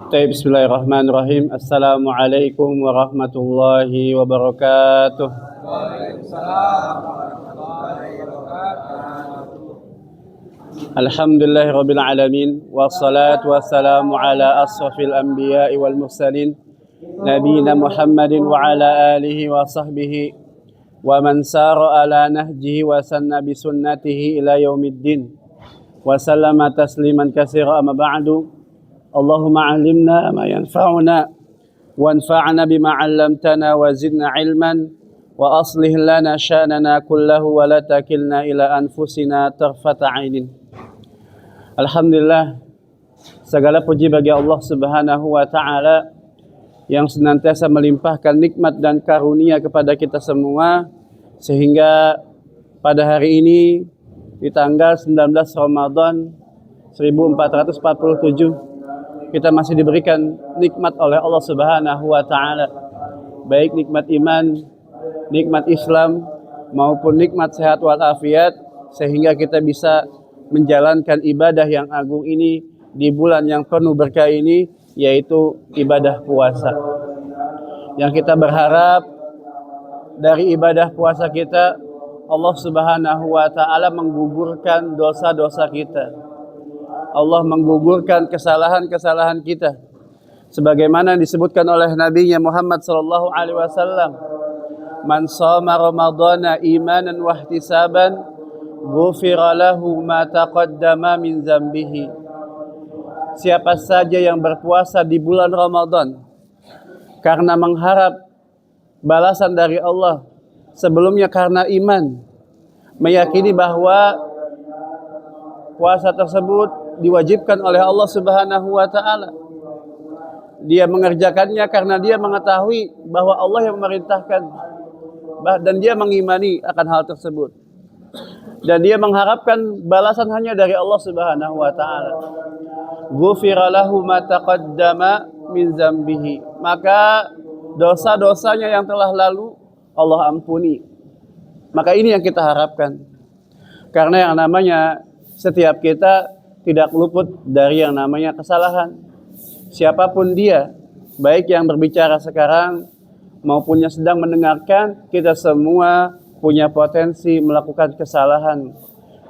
Bismillahirrahmanirrahim. Assalamualaikum warahmatullahi wabarakatuh. Waalaikumsalam warahmatullahi wabarakatuh. Alhamdulillahirabbil alamin wassalatu wassalamu ala asrafil anbiya'i wal mursalin nabiyina Muhammadin wa ala alihi wa sahbihi wa man sara ala nahjihi wa sanna bi sunnatihi ila yaumiddin wa sallama tasliman katsira amma ba'du. Allahumma 'allimna ma yanfa'una wanfa'na bima 'allamtana wa zidna 'ilman wa aslih lana sya'nana kullahu wa la takilna ila anfusina tarfata 'ainin. Alhamdulillah, segala puji bagi Allah Subhanahu wa taala yang senantiasa melimpahkan nikmat dan karunia kepada kita semua, sehingga pada hari ini di tanggal 19 Ramadan 1447 kita masih diberikan nikmat oleh Allah Subhanahu wa taala, baik nikmat iman, nikmat Islam maupun nikmat sehat walafiat, sehingga kita bisa menjalankan ibadah yang agung ini di bulan yang penuh berkah ini, yaitu ibadah puasa. Yang kita berharap dari ibadah puasa kita, Allah Subhanahu wa taala menggugurkan dosa-dosa kita. Allah menggugurkan kesalahan-kesalahan kita, sebagaimana disebutkan oleh Nabi Muhammad sallallahu alaihi wasallam, "Man shoma Ramadhana imanan wa ihtisaban, ghufira lahu ma taqaddama min dzambihi." Siapa saja yang berpuasa di bulan Ramadan karena mengharap balasan dari Allah, sebelumnya karena iman, meyakini bahwa puasa tersebut diwajibkan oleh Allah Subhanahu wa taala. Dia mengerjakannya karena dia mengetahui bahwa Allah yang memerintahkan, dan dia mengimani akan hal tersebut. Dan dia mengharapkan balasan hanya dari Allah Subhanahu wa taala. Ghufira lahu ma taqaddama min dzambihi. Maka dosa-dosanya yang telah lalu Allah ampuni. Maka ini yang kita harapkan. Karena yang namanya setiap kita tidak luput dari yang namanya kesalahan. Siapapun dia, baik yang berbicara sekarang maupun yang sedang mendengarkan, kita semua punya potensi melakukan kesalahan,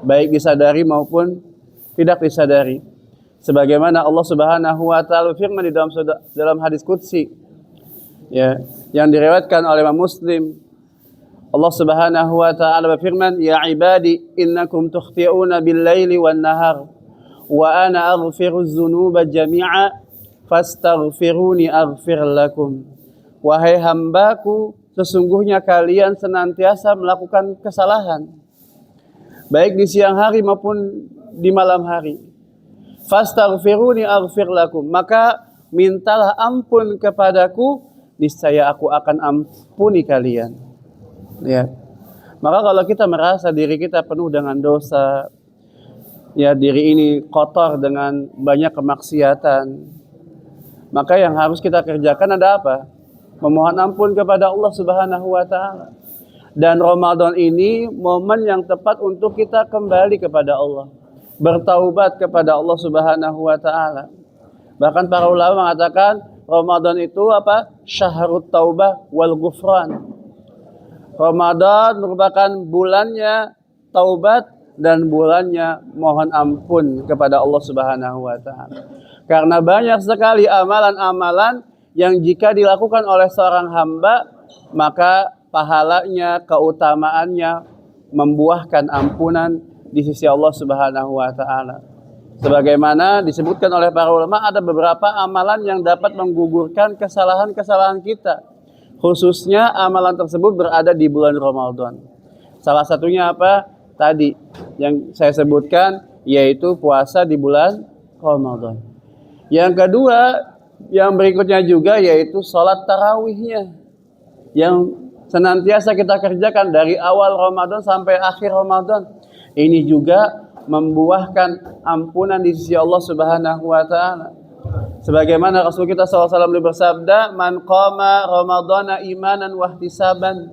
baik disadari maupun tidak disadari. Sebagaimana Allah Subhanahu wa taala firman di dalam hadis qudsi, ya, yang diriwayatkan oleh Imam Muslim. Allah Subhanahu wa taala berfirman, "Ya ibadi, innakum tukhti'una bil-laili wan-nahar wa ana aghfiru dzunuba jami'a fastaghfiruni aghfir lakum." Wahai hambaku, sesungguhnya kalian senantiasa melakukan kesalahan, baik di siang hari maupun di malam hari. Fastaghfiruni aghfir lakum, maka mintalah ampun kepadaku, niscaya aku akan ampuni kalian. Ya. Maka kalau kita merasa diri kita penuh dengan dosa, ya, diri ini kotor dengan banyak kemaksiatan, maka yang harus kita kerjakan ada apa? Memohon ampun kepada Allah Subhanahu wa taala. Dan Ramadan ini momen yang tepat untuk kita kembali kepada Allah, bertaubat kepada Allah Subhanahu wa taala. Bahkan para ulama mengatakan Ramadan itu apa? Syahrut taubah wal ghufran. Ramadan merupakan bulannya taubat dan bulannya mohon ampun kepada Allah Subhanahu wa taala. Karena banyak sekali amalan-amalan yang jika dilakukan oleh seorang hamba, maka pahalanya, keutamaannya membuahkan ampunan di sisi Allah Subhanahu wa taala. Sebagaimana disebutkan oleh para ulama, ada beberapa amalan yang dapat menggugurkan kesalahan-kesalahan kita. Khususnya amalan tersebut berada di bulan Ramadan. Salah satunya apa? Tadi yang saya sebutkan, yaitu puasa di bulan Ramadan. Yang kedua, yang berikutnya juga, yaitu sholat tarawihnya, yang senantiasa kita kerjakan dari awal Ramadan sampai akhir Ramadan. Ini juga membuahkan ampunan di sisi Allah Subhanahu wa taala. Sebagaimana Rasul kita SAW bersabda, "Man qama Ramadhana imanan wa ihtisaban,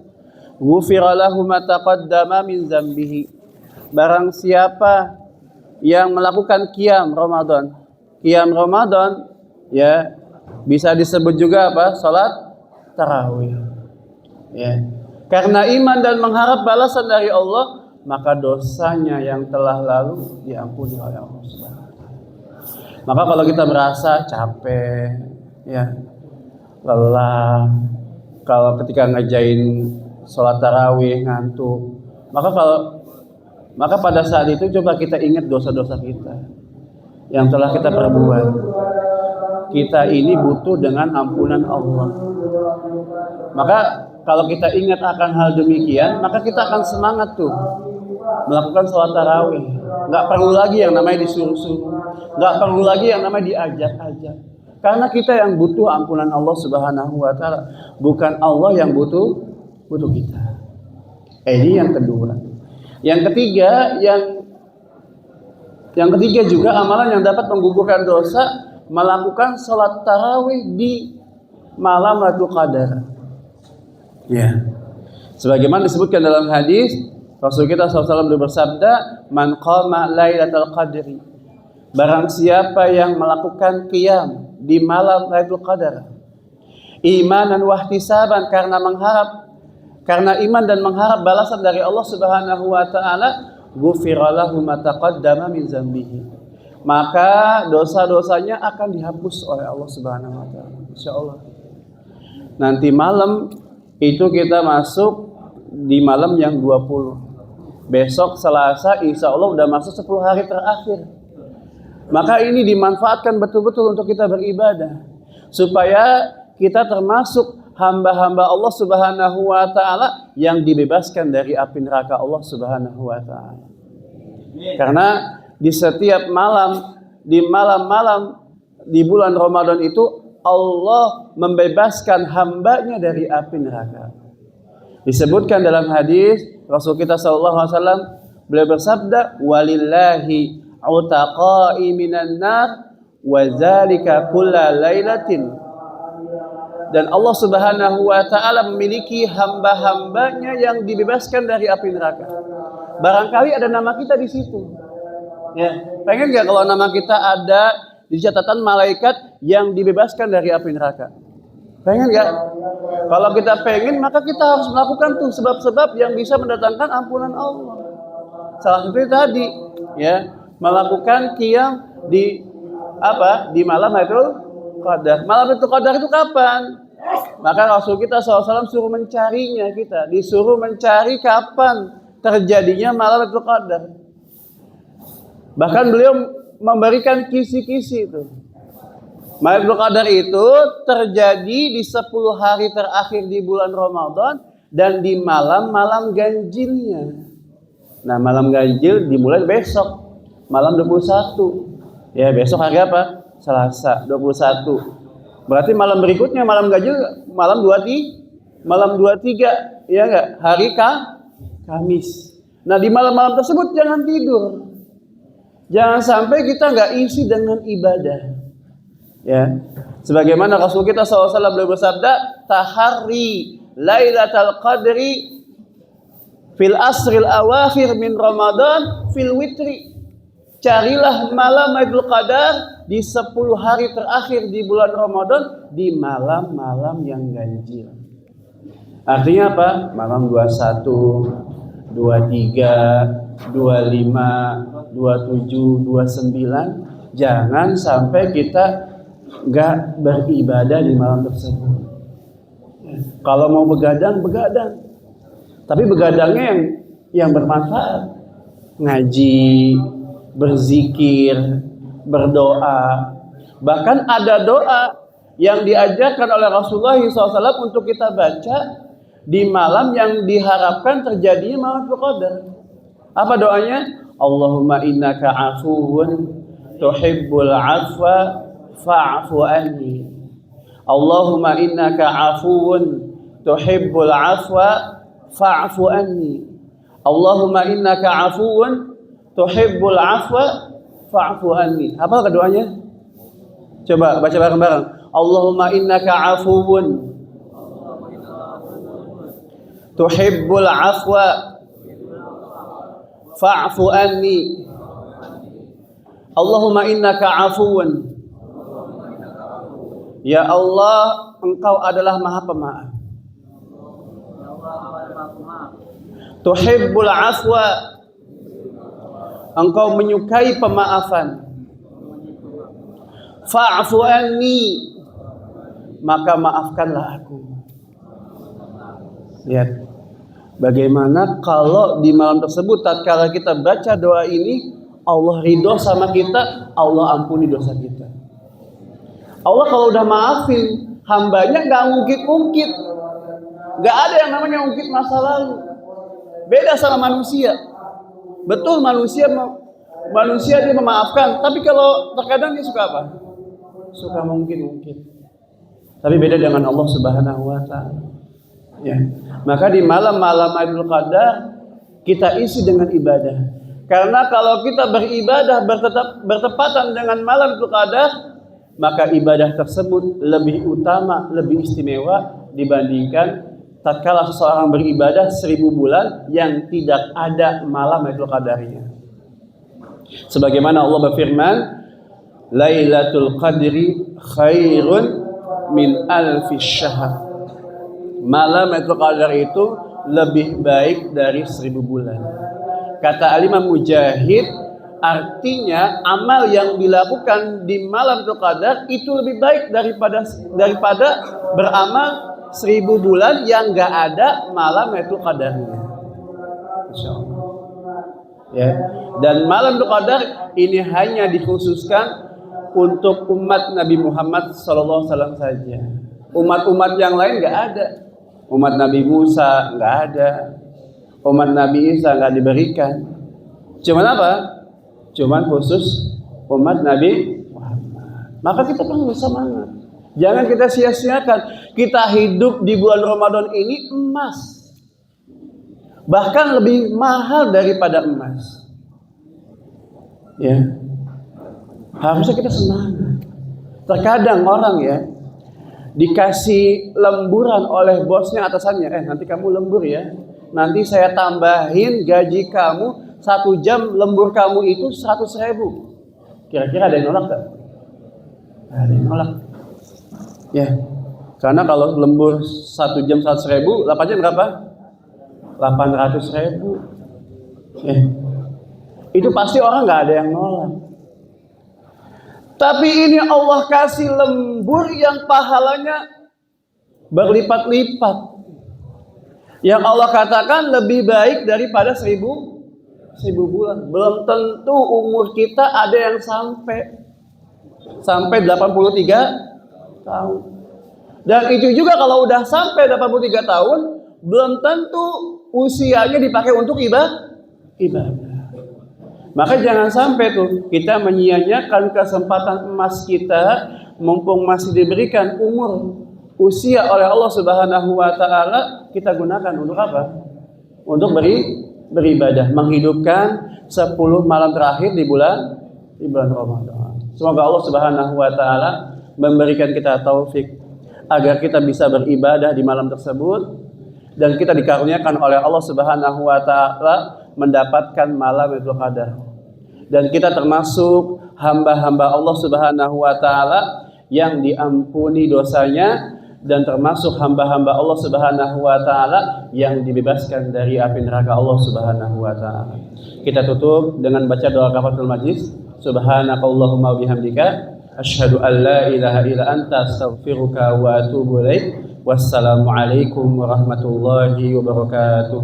ghufira lahu ma taqaddama min dzambihi." Barang siapa yang melakukan qiyam Ramadan Ya, bisa disebut juga apa? Salat tarawih. Ya. Karena iman dan mengharap balasan dari Allah, maka dosanya yang telah lalu diampuni oleh Allah Subhanahu wa taala. Maka kalau kita merasa capek, ya, lelah, kalau ketika ngajain sholat tarawih ngantuk, maka pada saat itu coba kita ingat dosa-dosa kita yang telah kita perbuat. Kita ini butuh dengan ampunan Allah. Maka kalau kita ingat akan hal demikian, maka kita akan semangat tuh melakukan sholat tarawih. Nggak perlu lagi yang namanya disuruh-suruh, nggak perlu lagi yang namanya diajak-ajak. Karena kita yang butuh ampunan Allah Subhanahu wa taala, bukan Allah yang butuh kita. Ini yang kedua. Yang ketiga, yang ketiga juga amalan yang dapat menggugurkan dosa, melakukan sholat tarawih di malam Lailatul Qadar. Ya. Sebagaimana disebutkan dalam hadis, Rasul kita SAW bersabda, "Man qama Lailatul Qadri." Barang siapa yang melakukan qiyam di malam Lailatul Qadar, imanan wa ihtisaban, karena iman dan mengharap balasan dari Allah Subhanahu wa taala, ghufira lahu ma taqaddama min dzambihi. Maka dosa-dosanya akan dihapus oleh Allah Subhanahu wa taala. Insyaallah. Nanti malam itu kita masuk di malam yang 20. Besok Selasa insya Allah udah masuk 10 hari terakhir. Maka ini dimanfaatkan betul-betul untuk kita beribadah, supaya kita termasuk hamba-hamba Allah Subhanahu wa taala yang dibebaskan dari api neraka Allah Subhanahu wa taala. Karena di setiap malam, di malam-malam di bulan Ramadan itu Allah membebaskan hambanya dari api neraka. Disebutkan dalam hadis Rasul kita sallallahu alaihi wasallam, beliau bersabda, "Walillahi utaqa'i minan nar wa dzalika kulla lailatin." Dan Allah Subhanahu wa taala memiliki hamba-hambanya yang dibebaskan dari api neraka. Barangkali ada nama kita di situ. Ya, pengen enggak kalau nama kita ada di catatan malaikat yang dibebaskan dari api neraka? Pengen enggak? Kalau kita pengen, maka kita harus melakukan tuh sebab-sebab yang bisa mendatangkan ampunan Allah. Salah satunya tadi, ya, melakukan qiyam di malam Lailatul Qadar. Malam Lailatul Qadar itu kapan? Maka Rasul kita SAW suruh mencarinya, kita disuruh mencari kapan terjadinya malam Lailatul Qadar. Bahkan beliau memberikan kisi-kisi itu. Malam Lailatul Qadar itu terjadi di 10 hari terakhir di bulan Ramadan dan di malam-malam ganjilnya. Nah, malam ganjil dimulai besok, malam 21. Ya, besok hari apa? Selasa, 21. Berarti malam berikutnya, malam ganjil, malam 23, ya enggak? Hari Kamis. Nah, di malam-malam tersebut jangan tidur. Jangan sampai kita enggak isi dengan ibadah. Ya, sebagaimana Rasul kita SAW beliau bersabda, "Tahari Lailatul Qadri fil asril awakhir min Ramadan fil witri." Carilah malam Lailatul Qadar di 10 hari terakhir di bulan Ramadan, di malam-malam yang ganjil. Artinya apa? Malam 21, 23, 25, 27, 29. Jangan sampai kita nggak beribadah di malam tersebut. Kalau mau begadang, tapi begadangnya yang bermanfaat, ngaji, berzikir, berdoa. Bahkan ada doa yang diajarkan oleh Rasulullah SAW untuk kita baca di malam yang diharapkan terjadinya malam Lailatul Qadar. Apa doanya? Allahumma innaka afuwun tuhibbul afwa fa'fu anni. Allahumma innaka afuwun tuhibbul afwa fa'fu anni. Allahumma innaka afuwun tuhibbul afwa fa'fu anni. Apa keduanya? Coba baca bareng-bareng. Allahumma innaka afuwun tuhibbul afwa fa'fu anni. Allahumma innaka afuwun Ya Allah, Engkau adalah Maha Pemaaf. Tuhibbul afwa, Engkau menyukai pemaafan. Fa'fu anni, maka maafkanlah aku. Lihat bagaimana kalau di malam tersebut tatkala kita baca doa ini, Allah ridho sama kita, Allah ampuni dosa kita. Allah kalau udah maafin hambanya nggak ngungkit-ngungkit, nggak ada yang namanya ngungkit masa lalu. Beda sama manusia. Betul manusia dia memaafkan, tapi kalau terkadang dia suka apa? Suka mungkin-mungkin. Tapi beda dengan Allah Subhanahu wa taala. Ya. Maka di malam-malam Lailatul Qadar kita isi dengan ibadah. Karena kalau kita beribadah bertepatan dengan malam Lailatul Qadar, maka ibadah tersebut lebih utama, lebih istimewa dibandingkan tatkala seseorang beribadah 1000 bulan yang tidak ada malam Lailatul Qadarnya. Sebagaimana Allah berfirman, Lailatul Qadri khairun min alfi syahr. Malam Lailatul Qadar itu lebih baik dari 1000 bulan. Kata Imam Mujahid, artinya amal yang dilakukan di malam Lailatul Qadar itu lebih baik daripada beramal 1000 bulan yang gak ada malam Lailatul Qadarnya. Insyaallah. Ya. Dan malam Lailatul Qadar ini hanya dikhususkan untuk umat Nabi Muhammad SAW saja. Umat-umat yang lain gak ada. Umat Nabi Musa gak ada. Umat Nabi Isa gak diberikan. Cuman apa? Cuman khusus umat Nabi Muhammad. Maka kita perlu semangat. Jangan kita sia-siakan. Kita hidup di bulan Ramadan ini emas. Bahkan lebih mahal daripada emas. Ya. Harusnya kita semangat. Terkadang orang ya dikasih lemburan oleh bosnya atasannya, nanti kamu lembur ya. Nanti saya tambahin gaji kamu 1 jam, lembur kamu itu 100.000. Kira-kira ada yang nolak gak? Ada yang nolak. Ya. Karena kalau lembur 1 jam 100.000, 8 jam berapa? 800.000. Ya. Itu pasti orang gak ada yang nolak. Tapi ini Allah kasih lembur yang pahalanya berlipat-lipat. Yang Allah katakan lebih baik daripada 1000 bulan. Belum tentu umur kita ada yang sampai 83 tahun. Dan itu juga kalau udah sampai 83 tahun, belum tentu usianya dipakai untuk ibadah. Maka jangan sampai tuh kita menyia-nyiakan kesempatan emas kita mumpung masih diberikan umur usia oleh Allah Subhanahu wa taala, kita gunakan untuk apa? Untuk beribadah, menghidupkan 10 malam terakhir di bulan Ramadan. Semoga Allah Subhanahu wa taala memberikan kita taufik agar kita bisa beribadah di malam tersebut dan kita dikaruniakan oleh Allah Subhanahu wa taala mendapatkan malam Lailatul Qadar. Dan kita termasuk hamba-hamba Allah Subhanahu wa taala yang diampuni dosanya dan termasuk hamba-hamba Allah Subhanahu wa taala yang dibebaskan dari api neraka Allah Subhanahu wa taala. Kita tutup dengan baca doa kafaratul majlis. Subhanakallahumma wa bihamdika asyhadu an la ilaha illa anta astaghfiruka wa atubu ilaik. Wassalamualaikum warahmatullahi wabarakatuh.